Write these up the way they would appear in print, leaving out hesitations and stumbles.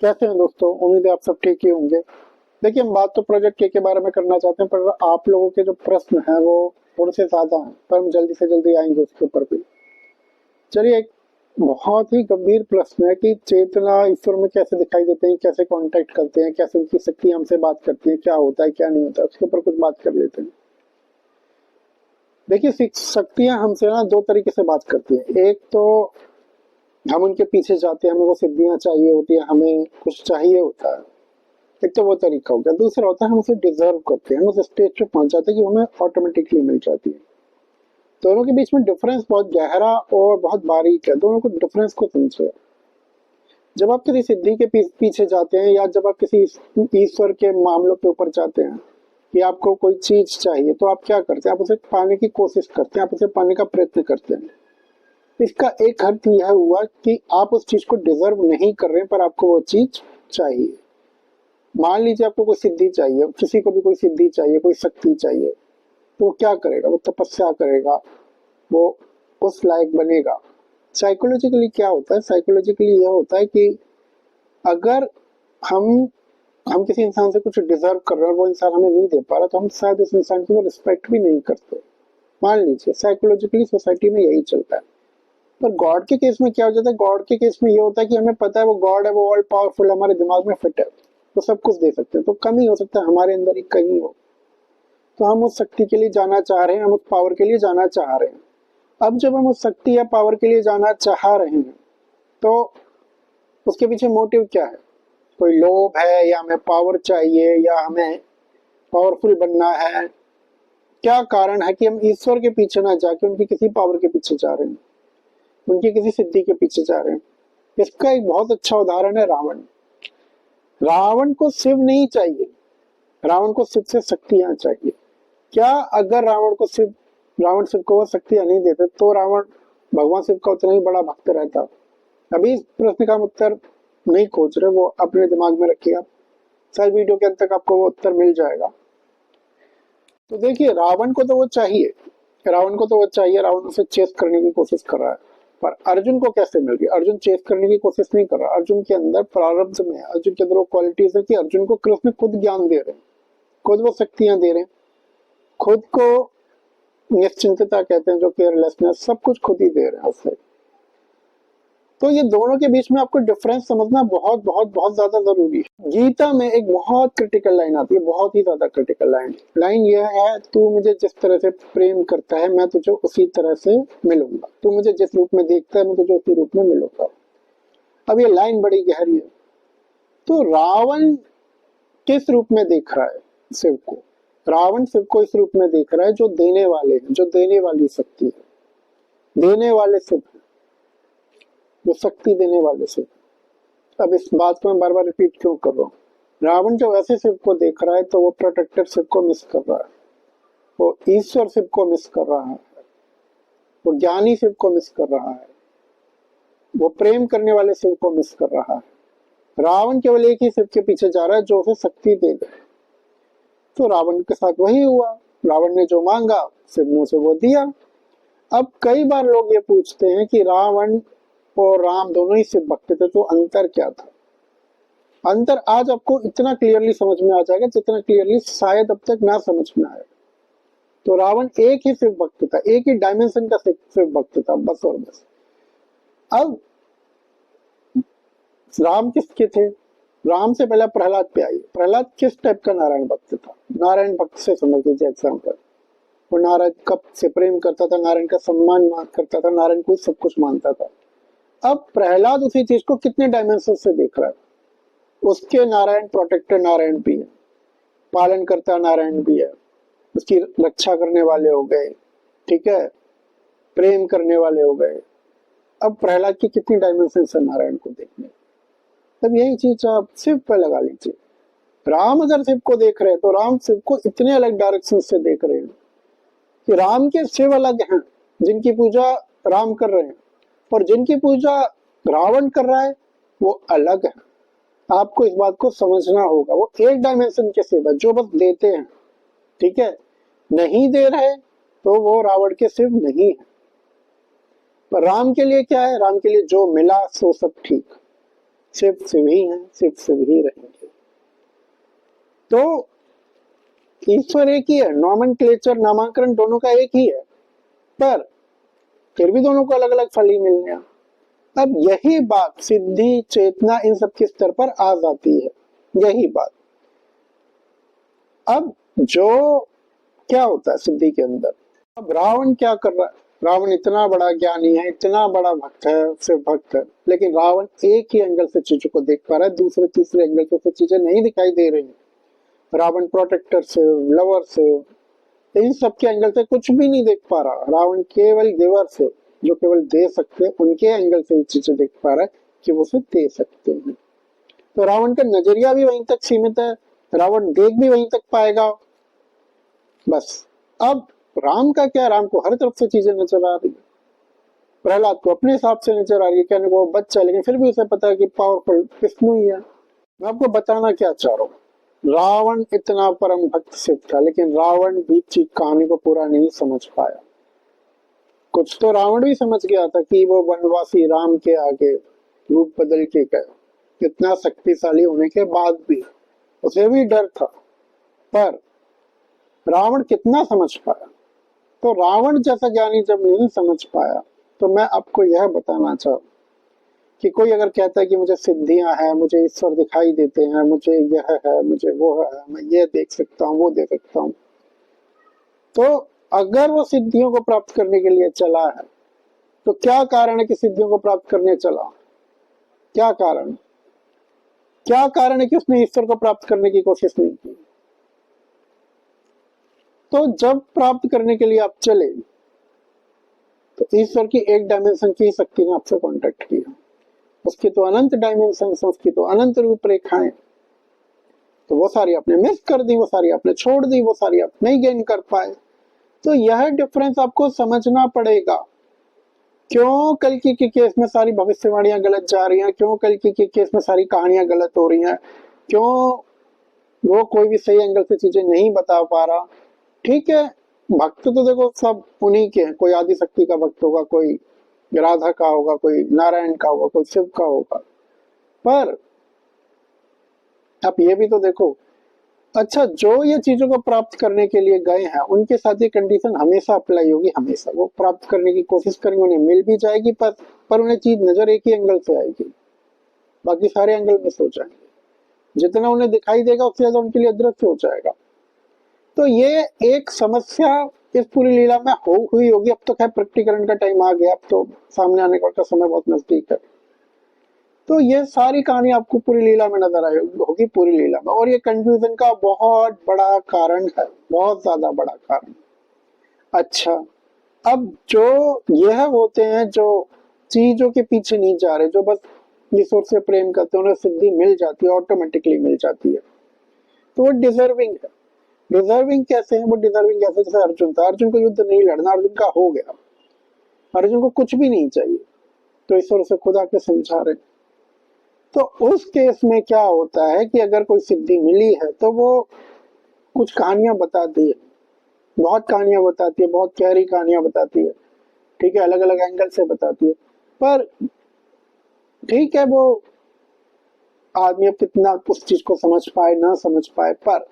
कैसे हैं दोस्तों? उम्मीद है आप सब ठीक ही होंगे। देखिए, हम बात तो प्रोजेक्ट के बारे में करना चाहते हैं, पर आप लोगों के जो प्रश्न हैं वो थोड़े से ज्यादा हैं, पर हम जल्दी से जल्दी आएंगे उसके ऊपर भी। चलिए, एक बहुत ही गंभीर प्रश्न है कि चेतना ईश्वर में कैसे दिखाई देते हैं, कैसे कांटेक्ट करते हैं, कैसे उनकी शक्ति हमसे बात करती है, क्या होता है क्या नहीं होता है, उसके ऊपर कुछ बात कर लेते हैं। देखिए, शक्तियां हमसे ना दो तरीके से बात करती हैं। एक तो हम उनके पीछे जाते हैं, हमें वो सिद्धियां चाहिए होती है, हमें कुछ चाहिए होता है। एक तो वो तरीका हो गया। दूसरा होता है हम उसे डिजर्व करते हैं, हम उस स्टेज पे पहुंच जाते हैं कि हमें ऑटोमेटिकली मिल जाती है। दोनों के बीच में डिफरेंस बहुत गहरा और बहुत बारीक है। दोनों को डिफरेंस को समझे। जब आप किसी सिद्धि के पीछे जाते हैं, या जब आप किसी ईश्वर के मामलों के ऊपर जाते हैं कि आपको कोई चीज चाहिए, तो आप क्या करते हैं? आप उसे पाने की कोशिश करते हैं, आप उसे पाने का प्रयत्न करते हैं। इसका एक अर्थ यह हुआ कि आप उस चीज को डिजर्व नहीं कर रहे हैं, पर आपको वो चीज चाहिए। मान लीजिए आपको कोई सिद्धि चाहिए, किसी को भी कोई सिद्धि चाहिए, कोई शक्ति चाहिए, तो वो क्या करेगा? वो तपस्या करेगा, वो उस लायक बनेगा। साइकोलॉजिकली क्या होता है? साइकोलॉजिकली यह होता है कि अगर हम हम किसी इंसान से कुछ डिजर्व कर रहे हैं और वो इंसान हमें नहीं दे पा रहा, तो हम शायद उस इंसान की वो रिस्पेक्ट भी नहीं करते। मान लीजिए साइकोलॉजिकली सोसाइटी में यही चलता है। पर गॉड के केस में क्या हो जाता है? गॉड के केस में ये होता है कि हमें पता है वो गॉड है, वो ऑल पावरफुल, हमारे दिमाग में फिट है, वो सब कुछ दे सकते हैं। तो कम ही हो सकता है हमारे अंदर ही कहीं हो, तो हम उस शक्ति के लिए जाना चाह रहे हैं, हम उस पावर के लिए जाना चाह रहे हैं। अब जब हम उस शक्ति या पावर के लिए जाना चाह रहे हैं, तो उसके पीछे मोटिव क्या है? कोई लोभ है, या हमें पावर चाहिए, या हमें पावरफुल बनना है? क्या कारण है कि हम ईश्वर के पीछे ना जाके उनकी किसी पावर के पीछे जा रहे हैं, उनकी किसी सिद्धि के पीछे जा रहे हैं? इसका एक बहुत अच्छा उदाहरण है रावण। रावण को शिव नहीं चाहिए, रावण को शिव से शक्तियां चाहिए। क्या अगर रावण शिव को वो शक्तियां नहीं देते, तो रावण भगवान शिव का उतना ही बड़ा भक्त रहता? अभी इस प्रश्न का हम उत्तर नहीं खोज रहे, वो अपने दिमाग में रखिए आप। शायद वीडियो के अंत तक आपको वो उत्तर मिल जाएगा। तो देखिए, रावण को तो वो चाहिए, रावण को तो वो चाहिए, रावण उसे चेस करने की कोशिश कर रहा है। पर अर्जुन को कैसे मिल गई? अर्जुन चेस करने की कोशिश नहीं कर रहा। अर्जुन के अंदर प्रारब्ध में, अर्जुन के अंदर वो क्वालिटीज है कि अर्जुन को कृष्ण खुद ज्ञान दे रहे हैं, खुद वो शक्तियां दे रहे हैं, खुद को निश्चिंतता कहते हैं, जो केयरलेसनेस, सब कुछ खुद ही दे रहे हैं उससे। तो ये दोनों के बीच में आपको डिफरेंस समझना बहुत बहुत बहुत ज्यादा जरूरी है। गीता में एक बहुत क्रिटिकल लाइन आती है, बहुत ही ज्यादा क्रिटिकल लाइन यह है, तू मुझे जिस तरह से प्रेम करता है, मैं तुझे उसी तरह से मिलूंगा। तू मुझे जिस रूप में देखता है, मैं तुझे उसी रूप में मिलूंगा। अब ये लाइन बड़ी गहरी है। तो रावण किस रूप में देख रहा है शिव को? रावण शिव को इस रूप में देख रहा है जो देने वाले हैं, जो देने वाली शक्ति है। देने वाले शिव, जो शक्ति देने वाले शिव। अब इस बात को मैं बार बार रिपीट क्यों कर रहा हूँ? रावण जब ऐसे शिव को देख रहा है, तो वो प्रोटेक्टर शिव को मिस कर रहा है, वो ईश्वर शिव को मिस कर रहा है, वो ज्ञानी शिव को मिस कर रहा है, वो प्रेम करने वाले शिव को मिस कर रहा है। रावण केवल एक ही शिव के पीछे जा रहा है जो उसे शक्ति दे दे। तो रावण के साथ वही हुआ, रावण ने जो मांगा शिव ने उसे वो दिया। अब कई बार लोग ये पूछते हैं कि रावण और राम दोनों ही शिव भक्त थे, तो अंतर क्या था? अंतर आज आपको इतना क्लियरली समझ में आ जाएगा जितना क्लियरली शायद अब तक ना समझ में आए। तो रावण एक ही शिव भक्त था, एक ही डायमेंशन का शिव भक्त था, बस और बस। अब राम किसके थे? राम से पहले प्रहलाद पे आइए। प्रहलाद किस टाइप का नारायण भक्त था? नारायण भक्त से समझ लीजिए एग्जाम्पल। वो नारायण कब से प्रेम करता था, नारायण का सम्मान करता था, नारायण को सब कुछ मानता था। अब प्रहलाद उसी चीज को कितने डायमेंशन से देख रहा है? उसके नारायण प्रोटेक्टर नारायण भी है, पालन करता नारायण भी है, उसकी रक्षा करने वाले हो गए, ठीक है, प्रेम करने वाले हो गए। अब प्रहलाद की कितनी डायमेंशन है नारायण को देखने? तब यही चीज आप शिव पे लगा लीजिए। राम अगर शिव को देख रहे हैं, तो राम शिव को इतने अलग डायरेक्शन से देख रहे हैं कि राम के शिव अलग हैं, जिनकी पूजा राम कर रहे हैं, और जिनकी पूजा रावण कर रहा है वो अलग है। आपको इस बात को समझना होगा। वो एक डायमेंशन के शिव है जो बस देते हैं, ठीक है, नहीं दे रहे तो वो रावण के शिव नहीं है। पर राम के लिए क्या है? राम के लिए जो मिला सो सब ठीक। सिर्फ शिव ही हैं, सिर्फ शिव ही रहेंगे। तो ईश्वर एक ही है, नॉमेनक्लेचर नामांकन दोनों का एक ही है, पर फिर भी दोनों को अलग अलग फल ही मिलने हैं। अब यही बात सिद्धि चेतना इन सब के स्तर पर आ जाती है, यही बात। अब जो क्या होता है सिद्धि के अंदर, अब रावण क्या कर रहा है, रावण इतना बड़ा ज्ञानी है, इतना बड़ा भक्त है, सिर्फ भक्त है, लेकिन रावण एक ही एंगल से चीजों को देख पा रहा है, दूसरे तीसरे एंगल से तो चीजें नहीं दिखाई दे रही। रावण प्रोटेक्टर से, लवर से, इन सब के एंगल से कुछ भी नहीं देख पा रहा। रावण केवल गिवर से, जो केवल दे सकते हैं, उनके एंगल से चीजें देख पा रहा है कि वो उसे दे सकते हैं। तो रावण का नजरिया भी वहीं तक सीमित है, रावण देख भी वहीं तक पाएगा बस। अब राम का क्या, राम को हर तरफ से चीजें नजर आ रही है। प्रहलाद को अपने हिसाब से नजर आ रही है, कहने को बच्चा, लेकिन फिर भी उसे पता है कि पावरफुल विष्णु ही है। मैं आपको बताना क्या चाह रहा हूँ, रावण इतना परम भक्त सिद्ध था, लेकिन रावण भी कहानी को पूरा नहीं समझ पाया। कुछ तो रावण भी समझ गया था कि वो वनवासी राम के आगे रूप बदल के गए, इतना शक्तिशाली होने के बाद भी उसे भी डर था, पर रावण कितना समझ पाया। तो रावण जैसा ज्ञानी जब नहीं समझ पाया, तो मैं आपको यह बताना चाहूँ कि कोई अगर कहता है कि मुझे सिद्धियां हैं, मुझे ईश्वर दिखाई देते हैं, मुझे यह है, मुझे वो है, मैं ये देख सकता हूँ, वो देख सकता हूँ, तो अगर वो सिद्धियों को प्राप्त करने के लिए चला है, तो क्या कारण है कि सिद्धियों को प्राप्त करने चला? क्या कारण, क्या कारण है कि उसने ईश्वर को प्राप्त करने की कोशिश नहीं की? तो जब प्राप्त करने के लिए आप चले, तो ईश्वर की एक डायमेंशन की शक्ति ने आपसे कांटेक्ट किया, उसकी तो अनंत डायमेंशन, उसकी तो अनंत रूपरेखाएं, तो वो सारी आपने मिस कर दी, वो सारी आपने छोड़ दी, वो सारी आप नहीं गेन कर पाए। तो यह डिफरेंस आपको समझना पड़ेगा। क्यों कल्कि के केस में सारी भविष्यवाणियां गलत जा रही हैं, क्यों कल्कि के केस में सारी कहानियां गलत हो रही हैं, क्यों वो कोई भी सही एंगल से चीजें नहीं बता पा रहा। ठीक है, भक्त तो देखो सब उन्हीं के हैं, कोई आदि शक्ति का भक्त होगा, कोई राधा का होगा, कोई नारायण का होगा, कोई शिव का होगा, पर आप ये भी तो देखो, अच्छा जो ये चीजों को प्राप्त करने के लिए गए हैं, उनके साथ ये कंडीशन हमेशा अप्लाई होगी, हमेशा वो प्राप्त करने की कोशिश करेंगे, उन्हें मिल भी जाएगी, पर उन्हें चीज नजर एक ही एंगल से आएगी, बाकी सारे एंगल मिस हो जाएंगे, जितना उन्हें दिखाई देगा उससे ज्यादा उनके लिए अदृश्य हो जाएगा। तो ये एक समस्या इस पूरी लीला में हुई होगी। अब तो खैर प्रकटीकरण का टाइम आ गया, अब तो सामने आने का समय बहुत नजदीक है। तो ये सारी कहानी आपको पूरी लीला में नजर आई होगी, पूरी लीला में, और ये कंफ्यूजन का बहुत बड़ा कारण है, बहुत ज्यादा बड़ा कारण। अच्छा, अब जो यह होते हैं जो चीजों के पीछे नहीं जा रहे, जो बस ईश्वर से प्रेम करते हैं, उन्हें सिद्धि मिल जाती है, ऑटोमेटिकली मिल जाती है, तो वो डिजर्विंग है। डिजर्विंग कैसे है वो, डिजर्विंग कैसे, जैसे अर्जुन था, अर्जुन को युद्ध नहीं लड़ना, अर्जुन का हो गया, अर्जुन को कुछ भी नहीं चाहिए, तो ईश्वर से खुद आके समझा रहे। तो उस केस में क्या होता है कि अगर कोई सिद्धि मिली है, तो वो कुछ कहानियां बताती है, बहुत कहानियां बताती है, बहुत गहरी कहानियां बताती है, ठीक है, अलग अलग एंगल से बताती है, पर ठीक है, वो आदमी अब कितना उस चीज को समझ पाए ना समझ पाए, पर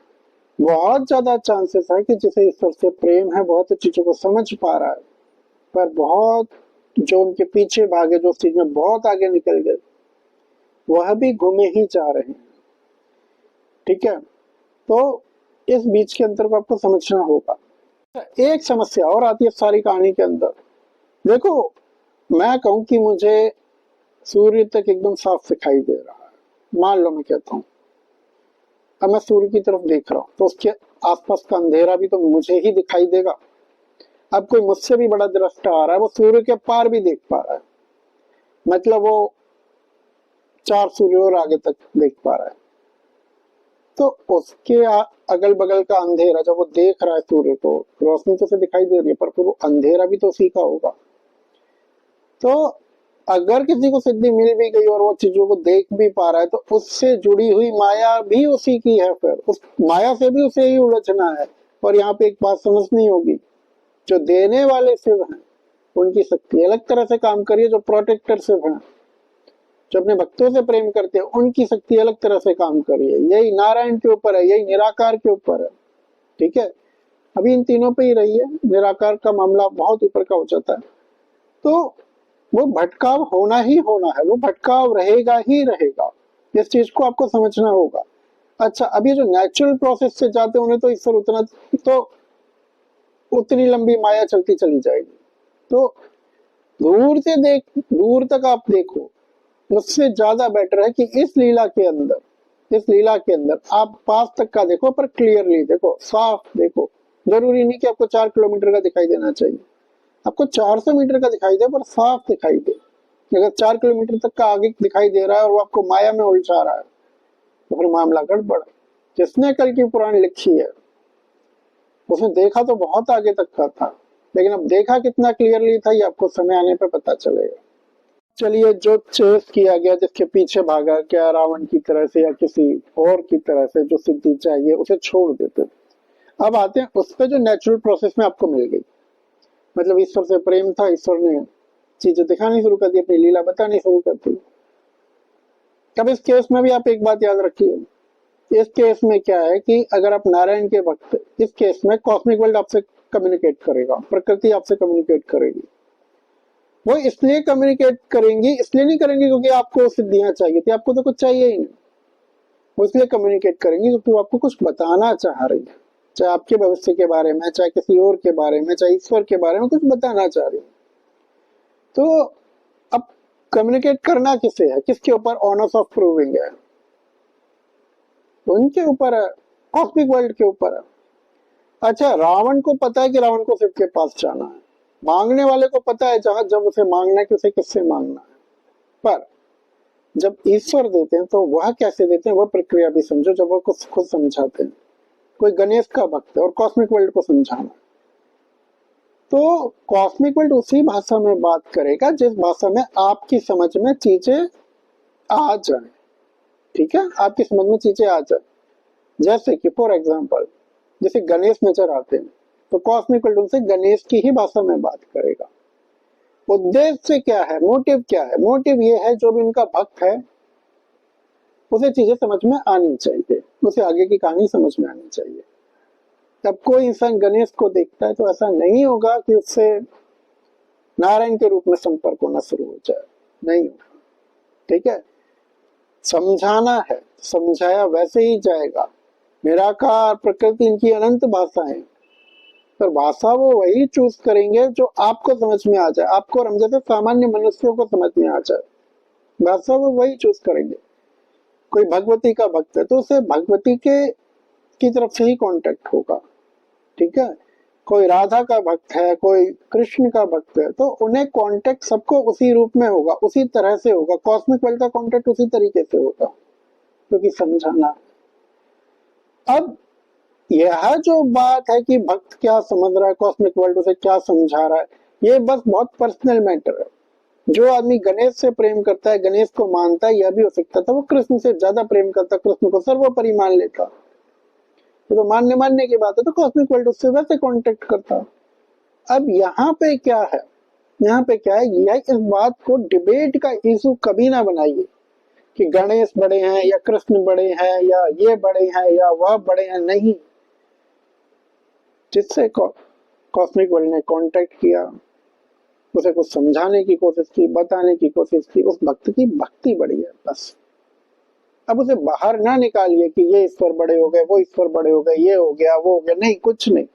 बहुत ज्यादा चांसेस है कि जिसे ईश्वर से प्रेम है, बहुत चीजों को समझ पा रहा है, पर बहुत जो उनके पीछे भागे, जो चीज में बहुत आगे निकल गए, वह भी घूमे ही जा रहे हैं। ठीक है, तो इस बीच के अंतर को आपको समझना होगा। एक समस्या और आती है सारी कहानी के अंदर। देखो, मैं कहूं कि मुझे सूर्य तक एकदम साफ दिखाई दे रहा है, मान लो मैं कहता हूं, अब मैं सूर्य की तरफ देख रहा हूं, तो उसके आसपास का अंधेरा भी तो मुझे ही दिखाई देगा। अब कोई मुझसे भी बड़ा दृष्टा आ रहा है, वो सूर्य के पार भी देख पा रहा है, मतलब वो 4 सूर्य और आगे तक देख पा रहा है, तो उसके अगल बगल का अंधेरा, जब वो देख रहा है सूर्य को, रोशनी तो उसे दिखाई दे रही है, पर फिर वो अंधेरा भी तो उसी का होगा। तो अगर किसी को सिद्धि मिल भी गई और वो चीजों को देख भी पा रहा है, तो उससे जुड़ी हुई माया भी उसी की है, फिर उस माया से भी उसे ही उलझना है। और यहाँ पे एक बात समझनी होगी, जो देने वाले शिव हैं, उनकी शक्ति अलग तरह से काम करिए, जो प्रोटेक्टर शिव हैं जो अपने भक्तों से प्रेम करते हैं, उनकी शक्ति अलग तरह से काम कर रही है। यही नारायण के ऊपर है, यही निराकार के ऊपर है। ठीक है, अभी इन तीनों पे ही रही है, निराकार का मामला बहुत ऊपर का हो जाता है। तो वो भटकाव होना ही होना है, वो भटकाव रहेगा ही रहेगा, इस चीज को आपको समझना होगा। अच्छा, अभी जो नेचुरल प्रोसेस से जाते होंगे तो ईश्वर उतना, तो उतनी लंबी माया चलती चली जाएगी। तो दूर से देख, दूर तक आप देखो, उससे ज्यादा बेटर है कि इस लीला के अंदर, इस लीला के अंदर आप पास तक का देखो, पर क्लियरली देखो, साफ देखो। जरूरी नहीं कि आपको 4 किलोमीटर का दिखाई देना चाहिए, आपको 400 मीटर का दिखाई दे, पर साफ दिखाई दे। अगर 4 किलोमीटर तक का आगे दिखाई दे रहा है और वो आपको माया में उलझा रहा है, तो फिर मामला गड़बड़। जिसने कल की पुराण लिखी है उसने देखा तो बहुत आगे तक का था, लेकिन अब देखा कितना क्लियरली था ये आपको समय आने पे पता चलेगा। चलिए, जो चेस किया गया, जिसके पीछे भागा, क्या रावण की तरह से या किसी और की तरह से जो सिद्धि चाहिए, उसे छोड़ देते। अब आते हैं उस पर जो नेचुरल प्रोसेस में आपको मिल गई, मतलब ईश्वर से प्रेम था, ईश्वर ने चीजें दिखानी शुरू कर दी, अपनी लीला बतानी शुरू कर दी। अब इस केस में भी आप एक बात याद रखिए, इस केस में क्या है कि अगर आप नारायण के भक्त, इस केस में कॉस्मिक वर्ल्ड आपसे कम्युनिकेट करेगा, प्रकृति आपसे कम्युनिकेट करेगी। वो इसलिए कम्युनिकेट करेंगी, इसलिए नहीं करेंगे क्योंकि आपको सिद्धियां चाहिए थी, आपको तो कुछ चाहिए ही नहीं। वो इसलिए कम्युनिकेट करेंगी क्योंकि वो आपको कुछ बताना चाह रही है, चाहे आपके भविष्य के बारे में, चाहे किसी और के बारे में, चाहे ईश्वर के बारे में कुछ बताना चाह रही है। तो अब कम्युनिकेट करना किससे है, किसके ऊपर ऑनर्स ऑफ प्रूविंग है, उनके ऊपर है, कॉस्मिक वर्ल्ड के ऊपर है। अच्छा, रावण को पता है कि रावण को शिव के पास जाना है, मांगने वाले को पता है जहां जब उसे मांगना है कि उसे किससे मांगना है, पर जब ईश्वर देते हैं तो वह कैसे देते हैं, वह प्रक्रिया भी समझो जब वो कुछ खुद समझाते हैं। कोई गणेश का भक्त है और कॉस्मिक वर्ल्ड को समझाना, तो कॉस्मिक वर्ल्ड उसी भाषा में बात करेगा जिस भाषा में आपकी समझ में चीजें आ जाए। ठीक है, आपकी समझ में चीजें आ जाए। जैसे कि फॉर एग्जाम्पल, जैसे गणेश नजर आते हैं तो कॉस्मिक वर्ल्ड उनसे गणेश की ही भाषा में बात करेगा। उद्देश्य क्या है, मोटिव क्या है, मोटिव ये है जो भी उनका भक्त है उसे चीजें समझ में आनी चाहिए, उसे आगे की कहानी समझ में आनी चाहिए। जब कोई इंसान गणेश को देखता है तो ऐसा नहीं होगा कि उससे नारायण के रूप में संपर्क होना शुरू हो जाए, नहीं होगा। ठीक है, समझाना है, समझाया वैसे ही जाएगा। निराकार प्रकृति इनकी अनंत भाषाएं, पर भाषा वो वही चूज करेंगे जो आपको समझ में आ जाए, आपको और हम जैसे सामान्य मनुष्यों को समझ में आ जाए, भाषा वो वही चूज करेंगे। कोई भगवती का भक्त है तो उसे भगवती के की तरफ से ही कांटेक्ट होगा। ठीक है, कोई राधा का भक्त है, कोई कृष्ण का भक्त है, तो उन्हें कांटेक्ट सबको उसी रूप में होगा, उसी तरह से होगा। कॉस्मिक वर्ल्ड का कांटेक्ट उसी तरीके से होगा, क्योंकि समझाना। अब यह जो बात है कि भक्त क्या समझ रहा है, कॉस्मिक वर्ल्ड उसे क्या समझा रहा है, ये बस बहुत पर्सनल मैटर है। जो आदमी गणेश से प्रेम करता है, गणेश को मानता है, यह भी हो सकता था वो कृष्ण से ज्यादा प्रेम करता, कृष्ण को सर्वोपरि मान लेता, तो मानने की बात है, तो कॉस्मिक वर्ल्ड उससे वैसे कांटेक्ट करता। अब यहाँ पे क्या है, यहाँ पे क्या है, यह इस बात को डिबेट का इशू कभी ना बनाइए कि गणेश बड़े हैं या कृष्ण बड़े हैं या ये बड़े हैं या वह बड़े हैं, नहीं। जिससे कॉस्मिक वर्ल्ड ने कांटेक्ट किया, उसे कुछ समझाने की कोशिश की, बताने की कोशिश की, उस भक्त की भक्ति बढ़ी है, बस। अब उसे बाहर ना निकालिए कि ये ईश्वर बड़े हो गए, वो ईश्वर बड़े हो गए, ये हो गया, वो हो गया, नहीं, कुछ नहीं।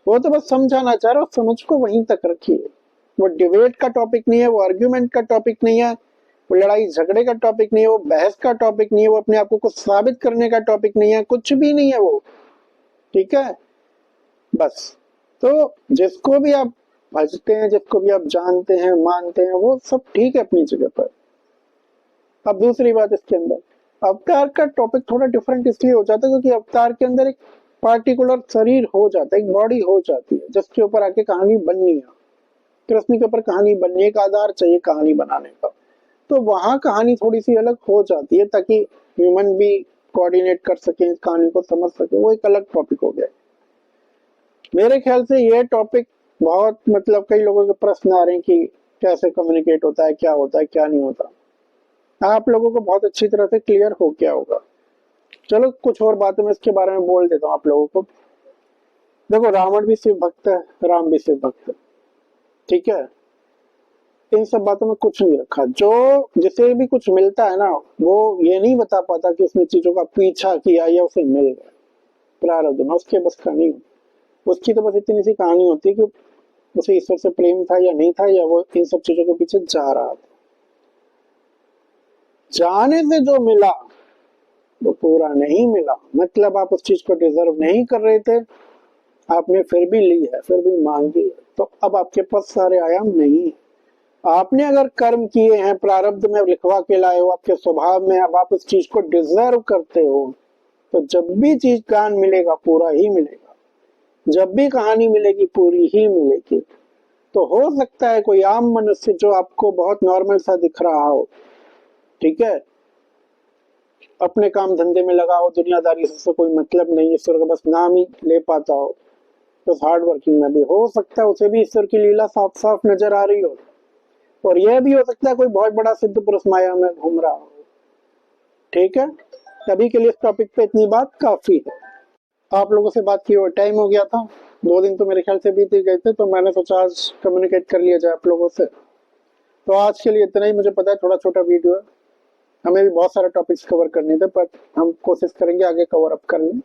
वो तो बस समझाना चाह रहा है, समझ को वहीं तक रखिए। वो डिबेट का टॉपिक नहीं है, वो आर्ग्यूमेंट का टॉपिक नहीं है, वो लड़ाई झगड़े का टॉपिक नहीं है, वो बहस का टॉपिक नहीं है, वो अपने आप को कुछ साबित करने का टॉपिक नहीं है, कुछ भी नहीं है वो। ठीक है, बस। तो जिसको भी आप भजते हैं, जिसको भी आप जानते हैं, मानते हैं, वो सब ठीक है अपनी जगह पर। अब दूसरी बात, इसके अंदर अवतार का टॉपिक थोड़ा डिफरेंट इसलिए हो जाता है क्योंकि अवतार के अंदर एक पार्टिकुलर शरीर हो जाता है, एक बॉडी हो जाती है जिसके ऊपर आके कहानी बननी है। कृष्ण के ऊपर कहानी बननी है, एक आधार चाहिए कहानी बनाने का, तो वहां कहानी थोड़ी सी अलग हो जाती है ताकि ह्यूमन भी कोऑर्डिनेट कर सके, कहानी को समझ सके, वो एक अलग टॉपिक हो गया। मेरे ख्याल से ये टॉपिक बहुत, मतलब कई लोगों के प्रश्न आ रहे हैं कि कैसे कम्युनिकेट होता है, क्या होता है, क्या नहीं होता। आप लोगों को बहुत अच्छी तरह से क्लियर हो गया होगा। चलो कुछ और बातें मैं इसके बारे में बोल देता हूँ आप लोगों को। देखो, रावण भी शिव भक्त है, राम भी शिव भक्त है, ठीक है। इन सब बातों में कुछ नहीं रखा। जो जिसे भी कुछ मिलता है ना, वो ये नहीं बता पाता कि उसने चीजों का पीछा किया या उसे मिल गया। प्रारब्ध में उसके बस का नहीं। उसकी तो बस इतनी सी कहानी होती है कि उसे ईश्वर से प्रेम था या नहीं था, या वो इन सब चीजों के पीछे जा रहा था। जाने से जो मिला वो पूरा नहीं मिला, मतलब आप उस चीज को डिजर्व नहीं कर रहे थे, आपने फिर भी ली है, फिर भी मांगी है, तो अब आपके पास सारे आयाम नहीं है। आपने अगर कर्म किए हैं, प्रारब्ध में लिखवा के लाए हो, आपके स्वभाव में, अब आप उस चीज को डिजर्व करते हो, तो जब भी चीज ज्ञान मिलेगा पूरा ही मिलेगा, जब भी कहानी मिलेगी पूरी ही मिलेगी। तो हो सकता है कोई आम मनुष्य जो आपको बहुत नॉर्मल सा दिख रहा हो, ठीक है, अपने काम धंधे में लगा हो, दुनियादारी से कोई मतलब नहीं, ईश्वर का बस नाम ही ले पाता हो, बस हार्ड वर्किंग में भी हो सकता है उसे भी ईश्वर की लीला साफ साफ नजर आ रही हो। और यह भी हो सकता है कोई बहुत बड़ा सिद्ध पुरुष माया में घूम रहा हो, ठीक है। अभी के लिए इस टॉपिक पे इतनी बात काफी है। आप लोगों से बात की हुआ टाइम हो गया था, 2 दिन तो मेरे ख्याल से बीत ही गए थे, तो मैंने सोचा आज कम्युनिकेट कर लिया जाए आप लोगों से। तो आज के लिए इतना ही। मुझे पता है थोड़ा छोटा वीडियो है, हमें भी बहुत सारे टॉपिक्स कवर करने थे, पर हम कोशिश करेंगे आगे कवर अप कर लें।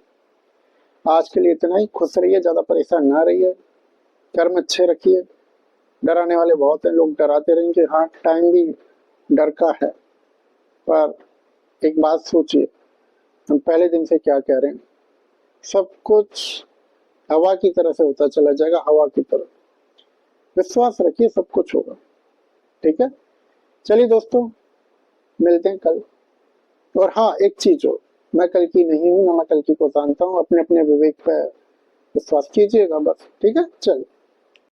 आज के लिए इतना ही। खुश रहिए, ज्यादा परेशान ना रहिए, कर्म अच्छे रखिए। डराने वाले बहुत हैं, लोग डराते रहेंगे, हाँ टाइम भी डर का है, पर एक बात सोचिए, हम पहले दिन से क्या कह रहे हैं, सब कुछ हवा की तरह से होता चला जाएगा, हवा की तरह। विश्वास रखिए, सब कुछ होगा, ठीक है। चलिए दोस्तों, मिलते हैं कल। और हाँ, एक चीज हो, मैं कल की नहीं हूं ना, मैं कल की को जानता हूँ। अपने अपने विवेक पे विश्वास कीजिएगा बस, ठीक है। चलिए।